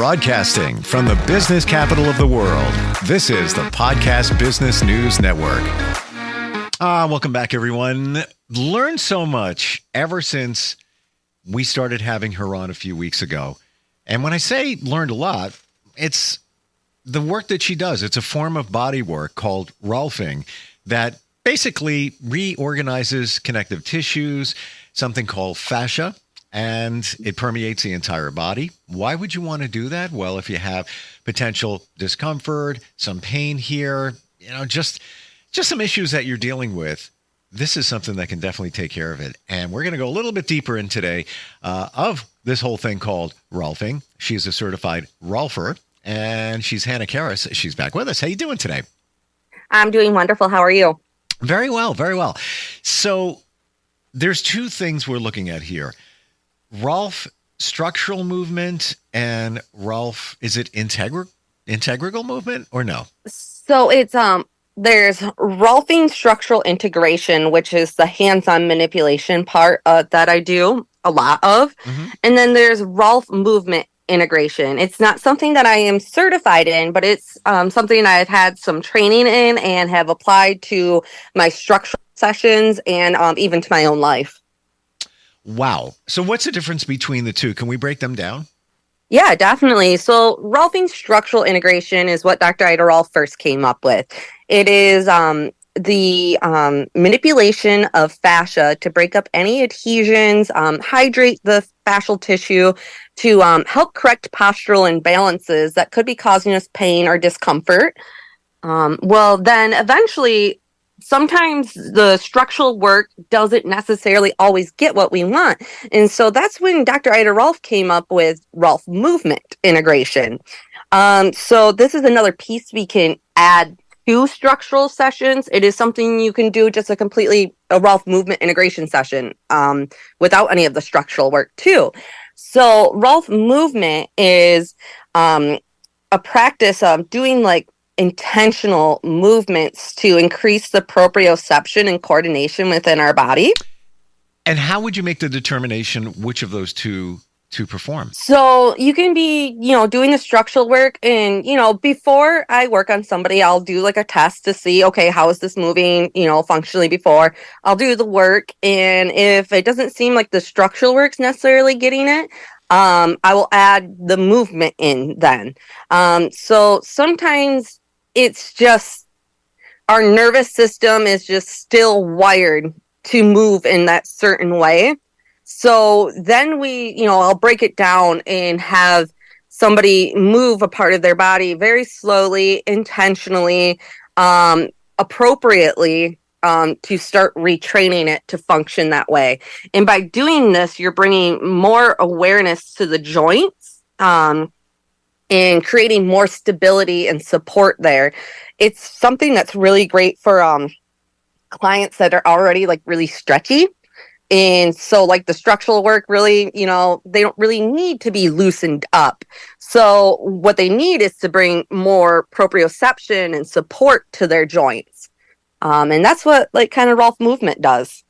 Broadcasting from the business capital of the world, this is the Podcast Business News Network. Welcome back, everyone. Learned so much ever since we started having her on a few weeks ago. And when I say learned a lot, it's the work that she does. It's a form of body work called Rolfing that basically reorganizes connective tissues, something called fascia, and it permeates the entire body. Why would you want to do that? Well, if you have potential discomfort, some pain here, just some issues that you're dealing with, this is something that can definitely take care of it. And we're going to go a little bit deeper in today of this whole thing called Rolfing. She's a certified Rolfer, and she's Hannah Karis. She's back with us. How you doing today? I'm doing wonderful. How are you? Very well, very well. So there's two things we're looking at here. Rolf structural movement and Rolf, is it integral movement or no? So it's there's Rolfing structural integration, which is the hands-on manipulation part that I do a lot of. Mm-hmm. And then there's Rolf movement integration. It's not something that I am certified in, but it's something I've had some training in and have applied to my structural sessions and even to my own life. Wow. So what's the difference between the two? Can we break them down? Yeah, definitely. So Rolfing structural integration is what Dr. Ida Rolf first came up with. It is the manipulation of fascia to break up any adhesions, hydrate the fascial tissue to help correct postural imbalances that could be causing us pain or discomfort. Well, then eventually, sometimes the structural work doesn't necessarily always get what we want. And so that's when Dr. Ida Rolf came up with Rolf movement integration. So this is another piece we can add to structural sessions. It is something you can do just a Rolf movement integration session without any of the structural work too. So Rolf movement is a practice of doing intentional movements to increase the proprioception and coordination within our body. And how would you make the determination which of those two to perform? So you can be, doing the structural work and, before I work on somebody, I'll do a test to see, okay, how is this moving, functionally before I'll do the work. And if it doesn't seem like the structural work's necessarily getting it, I will add the movement in then. So sometimes it's just our nervous system is just still wired to move in that certain way. So then I'll break it down and have somebody move a part of their body very slowly, intentionally, appropriately, to start retraining it to function that way. And by doing this, you're bringing more awareness to the joints, and creating more stability and support there. It's something that's really great for clients that are already really stretchy. And so the structural work really, they don't really need to be loosened up. So what they need is to bring more proprioception and support to their joints. And that's what kind of Rolf movement does.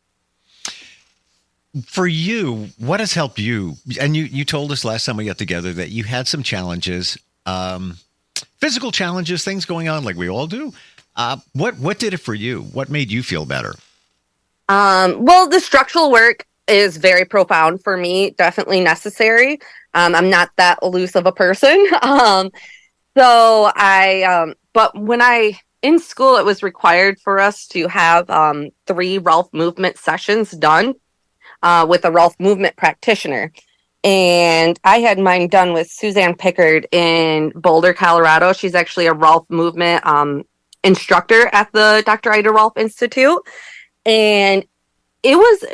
For you, what has helped you? And you told us last time we got together that you had some challenges, physical challenges, things going on like we all do. What did it for you? What made you feel better? Well, the structural work is very profound for me, definitely necessary. I'm not that elusive a person. But when in school, it was required for us to have 3 Rolf movement sessions done with a Rolf movement practitioner. And I had mine done with Suzanne Pickard in Boulder, Colorado. She's actually a Rolf movement instructor at the Dr. Ida Rolf Institute. And it was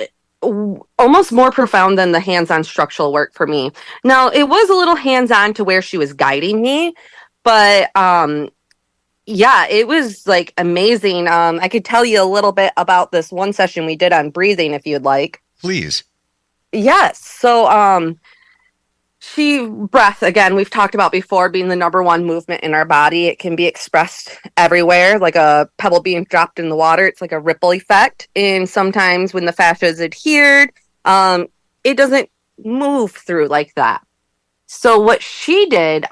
almost more profound than the hands-on structural work for me. Now, it was a little hands-on to where she was guiding me, but it was amazing. I could tell you a little bit about this one session we did on breathing if you'd like. Please. Yes. So breath, again, we've talked about before being the number one movement in our body. It can be expressed everywhere, like a pebble being dropped in the water. It's like a ripple effect. And sometimes when the fascia is adhered, it doesn't move through like that. So what she did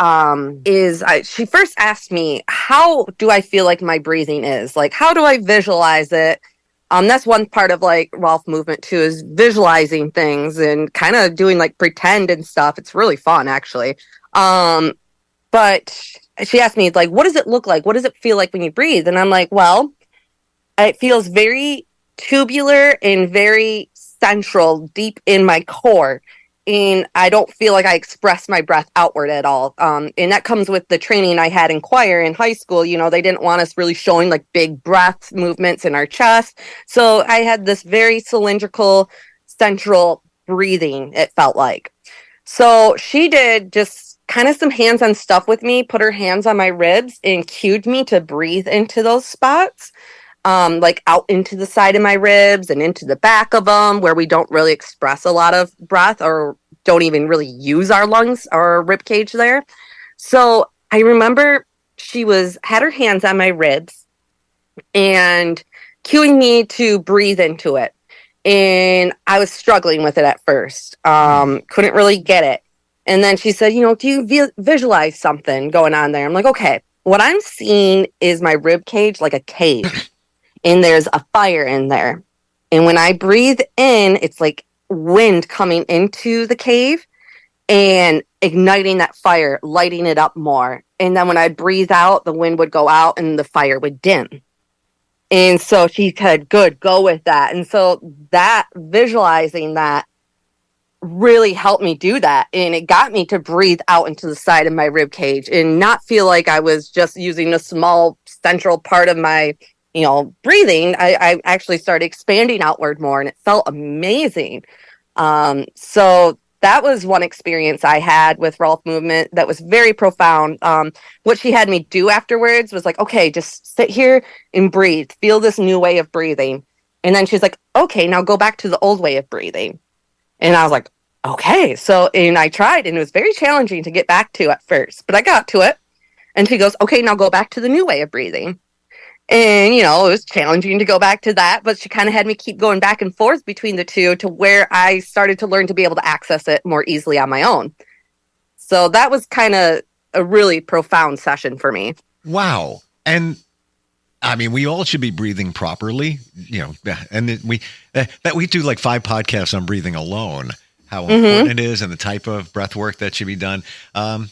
is she first asked me, how do I feel like my breathing is? Like, how do I visualize it? That's one part of like Rolf movement too, is visualizing things and kind of doing like pretend and stuff. It's really fun, actually. But she asked me, like, what does it look like? What does it feel like when you breathe? And I'm like, well, it feels very tubular and very central, deep in my core. And I don't feel like I express my breath outward at all. And that comes with the training I had in choir in high school. You know, they didn't want us really showing like big breath movements in our chest. So I had this very cylindrical, central breathing, it felt like. So she did just kind of some hands-on stuff with me, put her hands on my ribs and cued me to breathe into those spots. Like out into the side of my ribs and into the back of them where we don't really express a lot of breath or don't even really use our lungs or rib cage there. So I remember she had her hands on my ribs and cueing me to breathe into it. And I was struggling with it at first. Couldn't really get it. And then she said, do you visualize something going on there? I'm like, okay, what I'm seeing is my rib cage like a cave. And there's a fire in there. And when I breathe in, it's like wind coming into the cave and igniting that fire, lighting it up more. And then when I breathe out, the wind would go out and the fire would dim. And so she said, good, go with that. And so that visualizing that really helped me do that. And it got me to breathe out into the side of my rib cage and not feel like I was just using a small central part of my breathing. I actually started expanding outward more and it felt amazing. So that was one experience I had with Rolf movement that was very profound. What she had me do afterwards was like, okay, just sit here and breathe, feel this new way of breathing. And then she's like, okay, now go back to the old way of breathing. And I was like, okay. So, and I tried and it was very challenging to get back to at first, but I got to it. And she goes, okay, now go back to the new way of breathing. And, it was challenging to go back to that, but she kind of had me keep going back and forth between the two to where I started to learn to be able to access it more easily on my own. So that was kind of a really profound session for me. Wow. And I mean, we all should be breathing properly, and we do like 5 podcasts on breathing alone, how important it is and the type of breath work that should be done.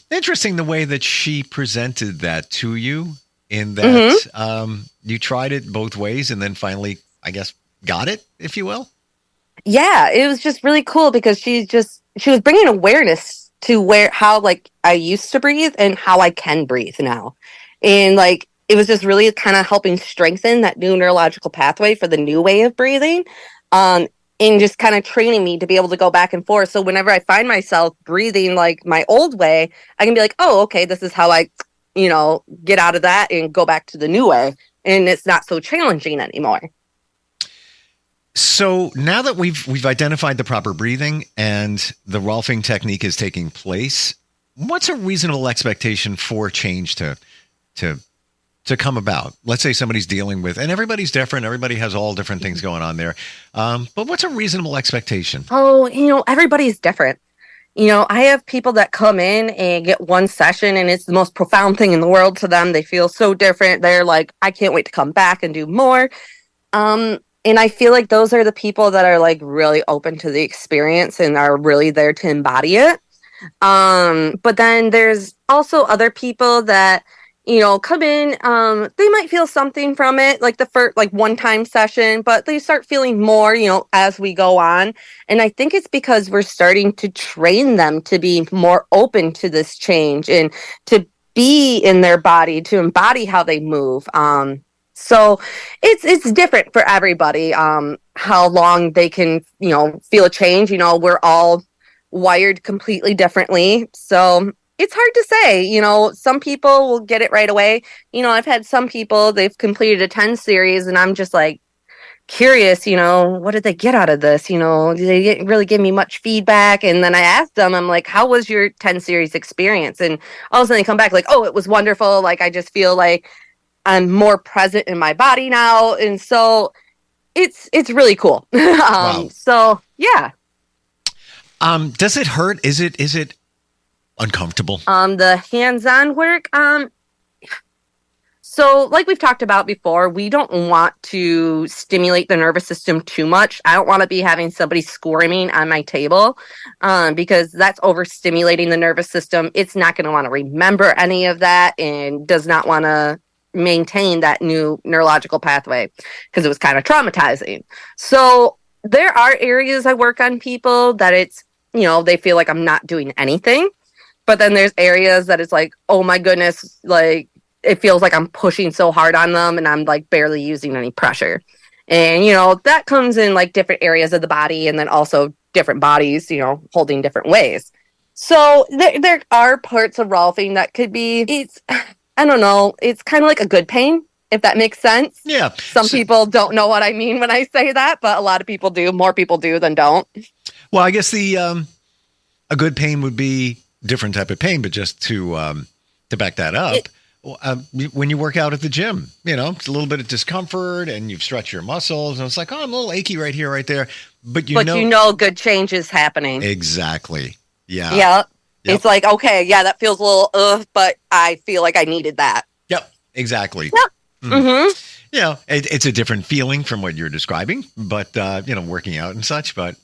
Interesting the way that she presented that to you. In that you tried it both ways and then finally, I guess, got it, if you will? Yeah, it was just really cool because she was bringing awareness to how like I used to breathe and how I can breathe now. And like, it was just really kind of helping strengthen that new neurological pathway for the new way of breathing. And just kind of training me to be able to go back and forth. So whenever I find myself breathing like my old way, I can be like, oh, okay, this is how I get out of that and go back to the new way. And it's not so challenging anymore. So now that we've identified the proper breathing and the Rolfing technique is taking place, what's a reasonable expectation for change to come about? Let's say somebody's dealing with, and everybody's different. Everybody has all different things going on there. But what's a reasonable expectation? Oh, everybody's different. I have people that come in and get one session and it's the most profound thing in the world to them. They feel so different. They're like, I can't wait to come back and do more. And I feel like those are the people that are like really open to the experience and are really there to embody it. But then there's also other people that, come in, they might feel something from it, like the first, like one-time session, but they start feeling more, as we go on. And I think it's because we're starting to train them to be more open to this change and to be in their body, to embody how they move. So it's different for everybody, how long they can, feel a change. We're all wired completely differently. So it's hard to say, some people will get it right away. I've had some people, they've completed a 10 series and I'm just like curious, what did they get out of this? Did they really give me much feedback? And then I asked them, I'm like, how was your 10 series experience? And all of a sudden they come back like, oh, it was wonderful. Like, I just feel like I'm more present in my body now. And so it's really cool. Wow. So yeah. Does it hurt? Is it Uncomfortable. The hands-on work, so like we've talked about before, we don't want to stimulate the nervous system too much. I don't want to be having somebody squirming on my table because that's overstimulating the nervous system. It's not going to want to remember any of that and does not want to maintain that new neurological pathway because it was kind of traumatizing. So there are areas I work on people that it's, they feel like I'm not doing anything. But then there's areas that it's like, oh my goodness, like, it feels like I'm pushing so hard on them and I'm like barely using any pressure. And, that comes in like different areas of the body and then also different bodies, holding different ways. So there are parts of Rolfing that could be, I don't know, it's kind of like a good pain, if that makes sense. Yeah. Some people don't know what I mean when I say that, but a lot of people do. More people do than don't. Well, I guess a good pain would be different type of pain, but just to back that up, when you work out at the gym, it's a little bit of discomfort and you've stretched your muscles and it's like, oh, I'm a little achy right here, right there. But good change is happening. Exactly. Yeah. Yep. It's like, okay, yeah, that feels a little, but I feel like I needed that. Yep. Exactly. Yep. Mm-hmm. It's a different feeling from what you're describing, but, working out and such, but,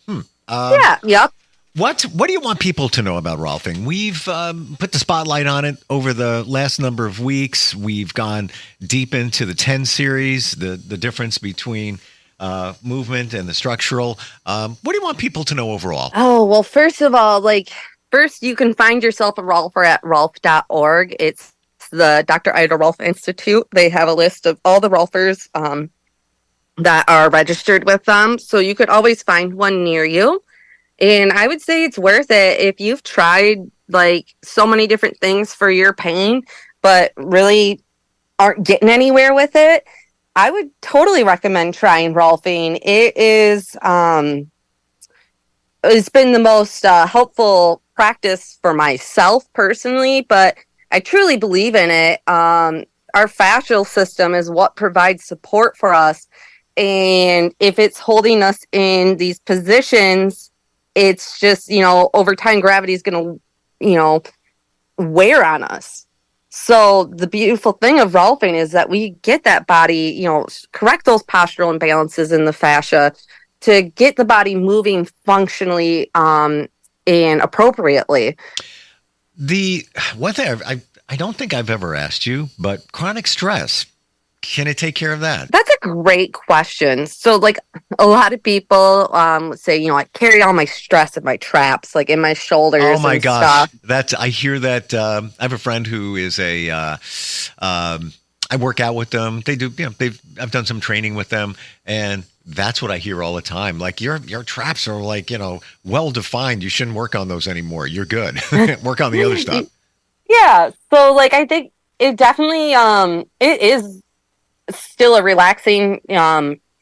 yeah. Yep. What do you want people to know about Rolfing? We've put the spotlight on it over the last number of weeks. We've gone deep into the 10 series, the difference between movement and the structural. What do you want people to know overall? Oh, well, first of all, first you can find yourself a Rolfer at rolf.org. It's the Dr. Ida Rolf Institute. They have a list of all the Rolfers that are registered with them. So you could always find one near you. And I would say it's worth it if you've tried so many different things for your pain, but really aren't getting anywhere with it. I would totally recommend trying Rolfing. It is, it's been the most helpful practice for myself personally, but I truly believe in it. Our fascial system is what provides support for us. And if it's holding us in these positions, it's just, over time, gravity is going to, wear on us. So the beautiful thing of Rolfing is that we get that body, correct those postural imbalances in the fascia to get the body moving functionally and appropriately. The one thing I don't think I've ever asked you, but chronic stress, can it take care of that? That's a great question. So, a lot of people say, I carry all my stress in my traps, in my shoulders. Oh my gosh, stuff. I hear that. I have a friend who is I work out with them. They do, I've done some training with them, and that's what I hear all the time. Your traps are well defined. You shouldn't work on those anymore. You're good. Work on the other stuff. Yeah. So, I think it definitely it is still a relaxing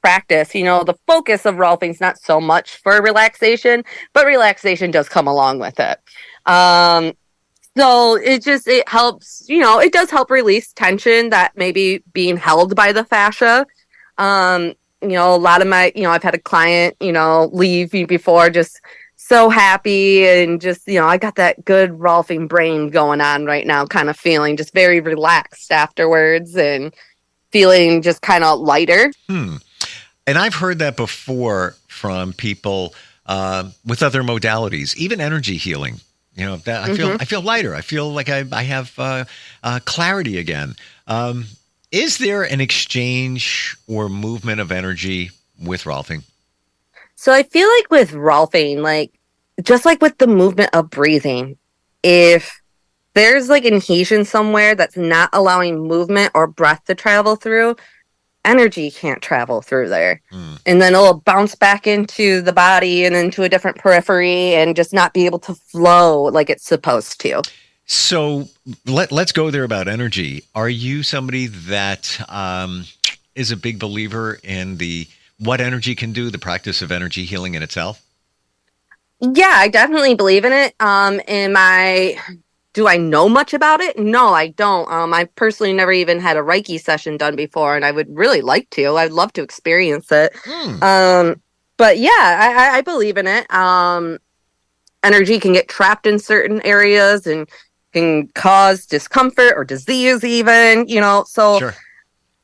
practice. The focus of Rolfing is not so much for relaxation, but relaxation does come along with it. So it helps, it does help release tension that may be being held by the fascia. A lot of my, I've had a client, leave me before just so happy and just, I got that good Rolfing brain going on right now, kind of feeling just very relaxed afterwards and feeling just kind of lighter. And I've heard that before from people with other modalities, even energy healing. I feel lighter. I feel like I have clarity again. Is there an exchange or movement of energy with Rolfing? So I feel like with Rolfing, just like with the movement of breathing, if there's adhesion somewhere that's not allowing movement or breath to travel through, energy can't travel through there. And then it'll bounce back into the body and into a different periphery and just not be able to flow like it's supposed to. So let's go there about energy. Are you somebody that is a big believer in what energy can do, the practice of energy healing in itself? Yeah, I definitely believe in it. Do I know much about it? No, I don't. I personally never even had a Reiki session done before, and I would really like to. I'd love to experience it. But yeah, I believe in it. energy can get trapped in certain areas and can cause discomfort or disease even, so Sure.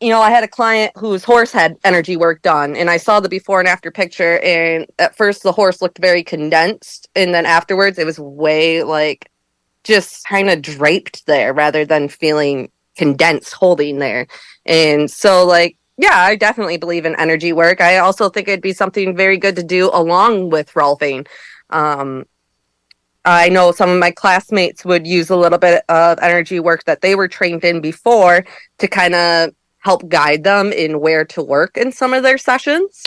I had a client whose horse had energy work done, and I saw the before and after picture, and at first the horse looked very condensed, and then afterwards it was way like just kind of draped there rather than feeling condensed holding there. And so yeah, I definitely believe in energy work. I also think it'd be something very good to do along with Rolfing. I know some of my classmates would use a little bit of energy work that they were trained in before to kind of help guide them in where to work in some of their sessions.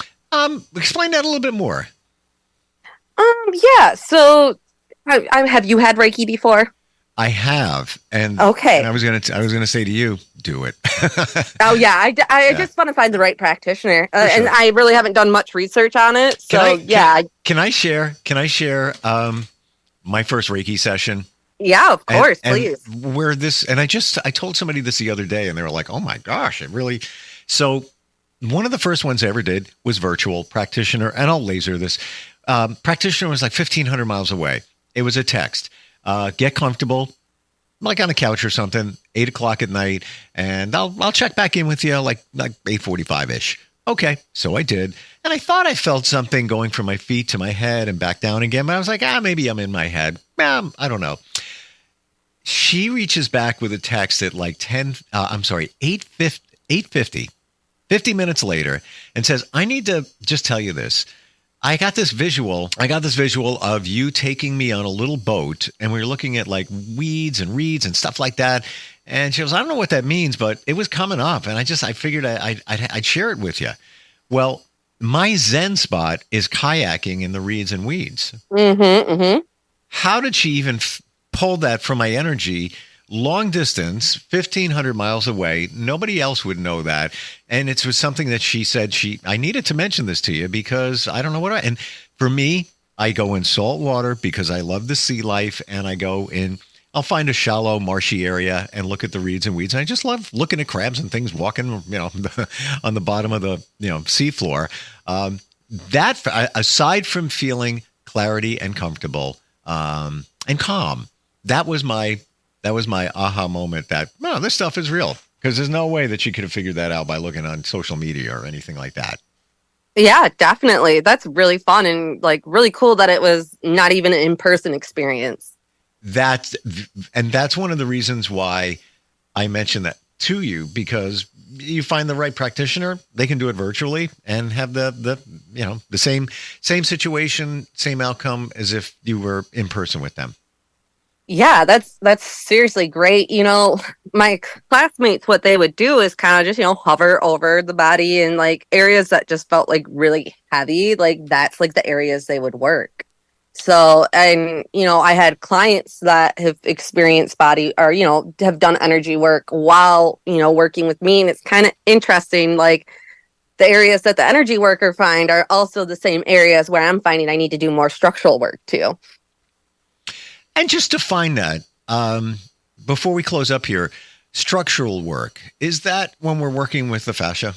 Explain that a little bit more. Yeah. So, have you had Reiki before? I have, and okay. And I was gonna say to you, do it. Oh yeah, I just want to find the right practitioner, sure. And I really haven't done much research on it. So can I share? My first Reiki session. Yeah, of course, please. And I told somebody this the other day, and they were like, "Oh my gosh, it really." So one of the first ones I ever did was virtual practitioner, and I'll laser this. Practitioner was like 1,500 miles away. It was a text. Get comfortable, like on a couch or something, 8:00 at night, and I'll check back in with you like 8:45 ish. Okay, so I did, and I thought I felt something going from my feet to my head and back down again, but I was like, maybe I'm in my head. I don't know. She reaches back with a text at like 8:50, 50 minutes later, and says, I need to just tell you this. I got this visual of you taking me on a little boat, and we were looking at like weeds and reeds and stuff like that. And she goes, I don't know what that means, but it was coming up, and I figured I'd share it with you. Well, my Zen spot is kayaking in the reeds and weeds. Mm-hmm, mm-hmm. How did she even pull that from my energy? Long distance, 1,500 miles away. Nobody else would know that. And it was something that she said I needed to mention this to you because I don't know and for me, I go in salt water because I love the sea life, and I'll find a shallow, marshy area and look at the reeds and weeds. And I just love looking at crabs and things walking, on the bottom of the, seafloor. That, aside from feeling clarity and comfortable, and calm, that was my aha moment that, this stuff is real, because there's no way that she could have figured that out by looking on social media or anything like that. Yeah, definitely. That's really fun and really cool that it was not even an in-person experience. That's one of the reasons why I mentioned that to you, because you find the right practitioner, they can do it virtually and have the same situation, same outcome as if you were in person with them. Yeah, that's seriously great. My classmates, what they would do is kind of just, hover over the body in areas that just felt really heavy. That's the areas they would work. So, and, I had clients that have experienced body or, have done energy work while, working with me. And it's kind of interesting, the areas that the energy worker find are also the same areas where I'm finding I need to do more structural work too. And just to find that, before we close up here, structural work, is that when we're working with the fascia?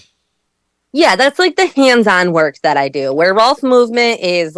Yeah, that's the hands-on work that I do, where Rolf movement is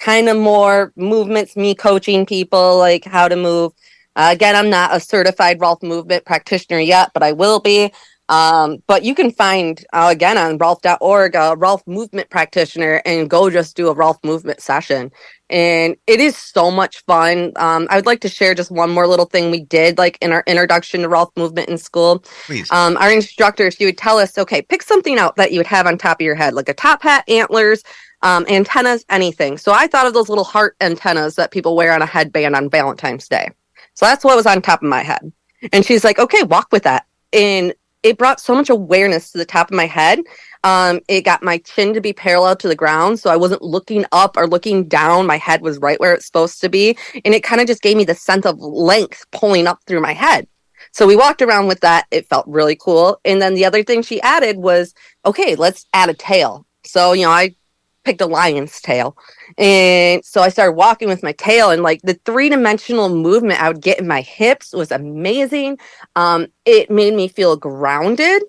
kind of more movements, me coaching people, how to move. Again, I'm not a certified Rolf movement practitioner yet, but I will be. But you can find, again, on rolf.org, a Rolf movement practitioner and go just do a Rolf movement session. And it is so much fun. I would like to share just one more little thing we did in our introduction to Rolf movement in school. Please. Our instructor, she would tell us, okay, pick something out that you would have on top of your head, like a top hat, antlers, antennas, anything. So I thought of those little heart antennas that people wear on a headband on Valentine's Day. So that's what was on top of my head. And she's like, okay, walk with that. And it brought so much awareness to the top of my head. It got my chin to be parallel to the ground. So I wasn't looking up or looking down. My head was right where it's supposed to be. And it kind of just gave me the sense of length pulling up through my head. So we walked around with that. It felt really cool. And then the other thing she added was, okay, let's add a tail. So, I picked a lion's tail. And so I started walking with my tail, and the 3-dimensional movement I would get in my hips was amazing. It made me feel grounded.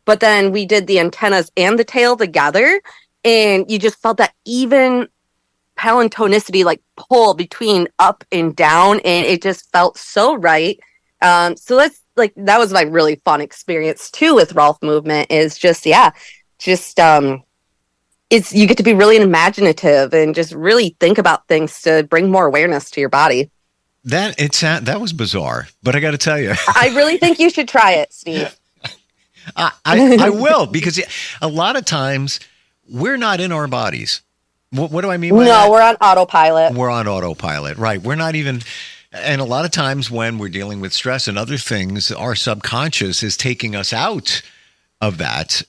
But then we did the antennas and the tail together, and you just felt that even palate tonicity like pull between up and down, and it just felt so right. So that was my really fun experience too with Rolf movement. Is just it's you get to be really imaginative and just really think about things to bring more awareness to your body. That was bizarre, but I got to tell you, I really think you should try it, Steve. I will, because a lot of times we're not in our bodies. What do I mean by that? No, we're on autopilot. We're on autopilot, right? We're not even, and a lot of times when we're dealing with stress and other things, our subconscious is taking us out of that,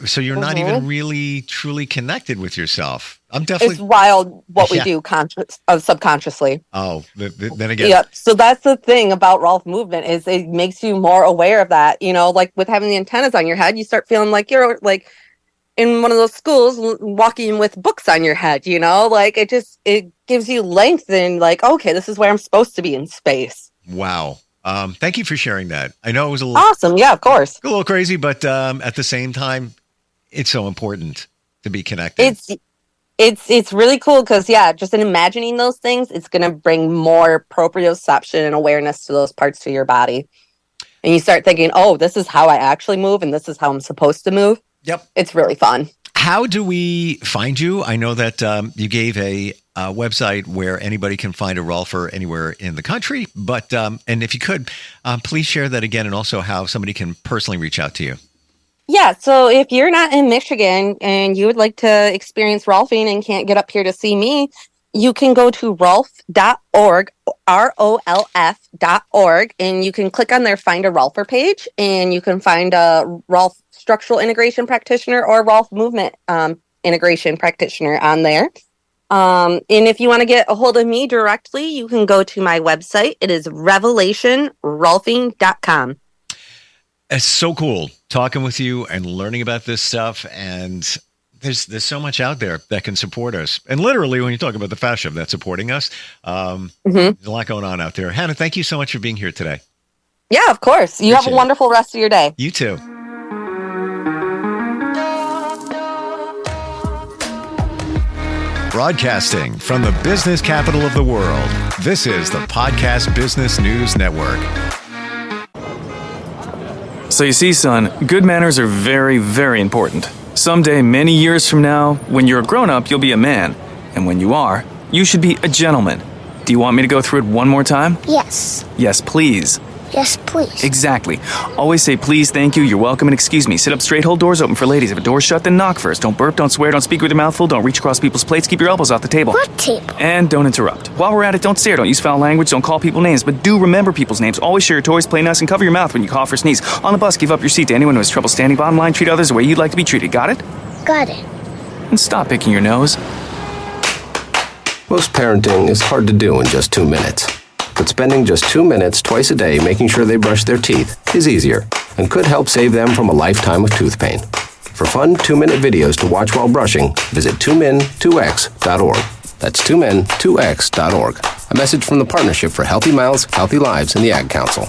so you're not even really truly connected with yourself. I'm definitely. It's wild what we do subconsciously. Oh, then again. Yeah. So that's the thing about Rolf movement is it makes you more aware of that. Like with having the antennas on your head, you start feeling like you're like in one of those schools walking with books on your head. Like it gives you length and like, okay, this is where I'm supposed to be in space. Wow. Thank you for sharing that. I know it was a little awesome. Yeah, of course. A little crazy, but at the same time, it's so important to be connected. It's really cool because just in imagining those things, it's going to bring more proprioception and awareness to those parts of your body. And you start thinking, oh, this is how I actually move and this is how I'm supposed to move. Yep. It's really fun. How do we find you? I know that you gave a website where anybody can find a Rolfer anywhere in the country, but and if you could, please share that again, and also how somebody can personally reach out to you. Yeah, so if you're not in Michigan and you would like to experience Rolfing and can't get up here to see me, you can go to rolf.org, ROLF.org, and you can click on their Find a Rolfer page, and you can find a Rolf structural integration practitioner or Rolf movement integration practitioner on there. And if you want to get a hold of me directly, you can go to my website. It is revelationrolfing.com. It's so cool talking with you and learning about this stuff. And there's so much out there that can support us. And literally, when you talk about the fascia that's supporting us, there's a lot going on out there. Hannah, thank you so much for being here today. Yeah, of course. You have a wonderful rest of your day. You too. Broadcasting from the business capital of the world, this is the Podcast Business News Network. So you see, son, good manners are very, very important. Someday, many years from now, when you're a grown-up, you'll be a man. And when you are, you should be a gentleman. Do you want me to go through it one more time? Yes. Yes, please. Yes, please. Exactly. Always say please, thank you, you're welcome, and excuse me. Sit up straight, hold doors open for ladies. If a door's shut, then knock first. Don't burp, don't swear, don't speak with your mouth full, don't reach across people's plates, keep your elbows off the table. What table? And don't interrupt. While we're at it, don't stare, don't use foul language, don't call people names, but do remember people's names. Always share your toys, play nice, and cover your mouth when you cough or sneeze. On the bus, give up your seat to anyone who has trouble standing. Bottom line, treat others the way you'd like to be treated. Got it? Got it. And stop picking your nose. Most parenting is hard to do in just 2 minutes. But spending just 2 minutes twice a day making sure they brush their teeth is easier and could help save them from a lifetime of tooth pain. For fun 2-minute videos to watch while brushing, visit 2min2x.org. That's 2min2x.org. A message from the Partnership for Healthy Mouths, Healthy Lives, and the Ad Council.